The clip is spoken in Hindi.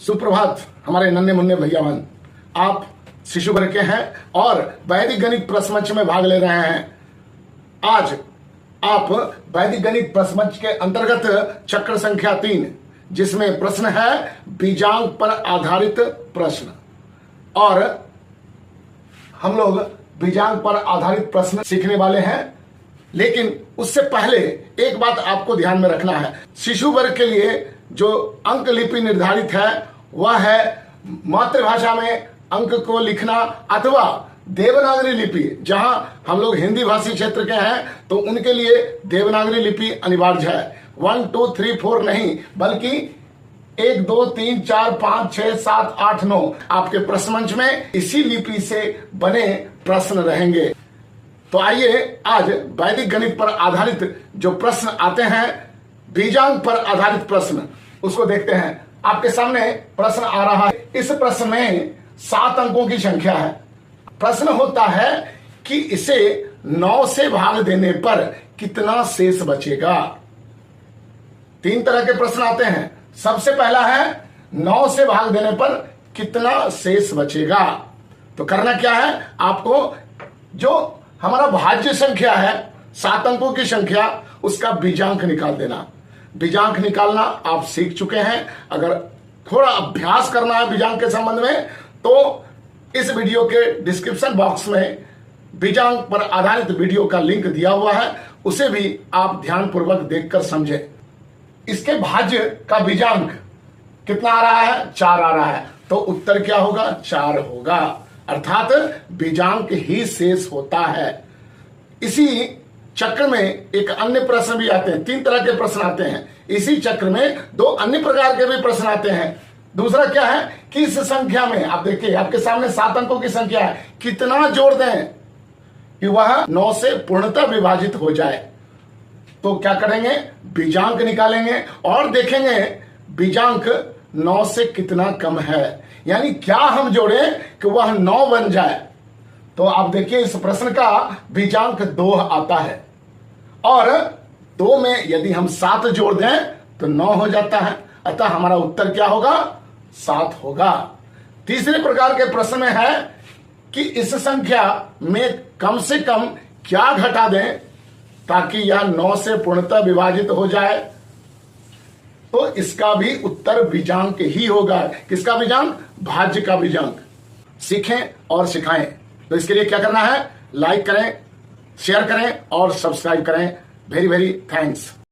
सुप्रभात हमारे नन्हे मुन्ने भैया बहन, आप शिशु वर्ग के हैं और वैदिक गणित प्रश्न मंच में भाग ले रहे हैं। आज आप वैदिक गणित प्रश्न मंच के अंतर्गत चक्र संख्या 3, जिसमें प्रश्न है बीजांक पर आधारित प्रश्न, और हम लोग बीजांक पर आधारित प्रश्न सीखने वाले हैं। लेकिन उससे पहले एक बात आपको ध्यान में रखना है, शिशु वर्ग के लिए जो अंक लिपि निर्धारित है वह है मातृभाषा में अंक को लिखना अथवा देवनागरी लिपि। जहां हम लोग हिंदी भाषी क्षेत्र के हैं तो उनके लिए देवनागरी लिपि अनिवार्य है। 1 2 3 4 नहीं, बल्कि 1 2 3 4 5 6 7 8 9 आपके प्रश्न मंच में इसी लिपि से बने प्रश्न रहेंगे। तो आइए आज वैदिक गणित पर आधारित जो प्रश्न आते हैं, बीजांक पर आधारित प्रश्न, उसको देखते हैं। आपके सामने प्रश्न आ रहा है। इस प्रश्न में 7 अंकों की संख्या है। प्रश्न होता है कि इसे 9 से भाग देने पर कितना शेष बचेगा। 3 तरह के प्रश्न आते हैं। सबसे पहला है 9 से भाग देने पर कितना शेष बचेगा। तो करना क्या है, आपको जो हमारा भाज्य संख्या है 7 अंकों की संख्या, उसका बीजांक निकाल देना। बीजांक निकालना आप सीख चुके हैं। अगर थोड़ा अभ्यास करना है बीजांक के संबंध में तो इस वीडियो के डिस्क्रिप्शन बॉक्स में बीजांक पर आधारित वीडियो का लिंक दिया हुआ है, उसे भी आप ध्यानपूर्वक देखकर समझें। इसके भाज्य का बीजांक कितना आ रहा है, 4 आ रहा है, तो उत्तर क्या होगा, 4 होगा। अर्थात बीजांक ही शेष होता है। इसी चक्र में एक अन्य प्रश्न भी आते हैं। 3 तरह के प्रश्न आते हैं। इसी चक्र में 2 अन्य प्रकार के भी प्रश्न आते हैं। दूसरा क्या है कि इस संख्या में आप देखिए, आपके सामने 7 अंकों की संख्या है, कितना जोड़ दें कि वह 9 से पूर्णतः विभाजित हो जाए। तो क्या करेंगे, बीजांक निकालेंगे और देखेंगे बीजांक 9 से कितना कम है, यानी क्या हम जोड़ें कि वह 9 बन जाए। तो आप देखिए इस प्रश्न का बीजांक 2 आता है, और 2 में यदि हम 7 जोड़ दें तो 9 हो जाता है। अतः हमारा उत्तर क्या होगा, 7 होगा। तीसरे प्रकार के प्रश्न में है कि इस संख्या में कम से कम क्या घटा दें ताकि यह 9 से पूर्णतः विभाजित हो जाए। तो इसका भी उत्तर बीजांक ही होगा। किसका बीजांक, भाज्य का बीजांक। सीखें और सिखाएं। तो इसके लिए क्या करना है, लाइक करें, शेयर करें और सब्सक्राइब करें। Very very thanks.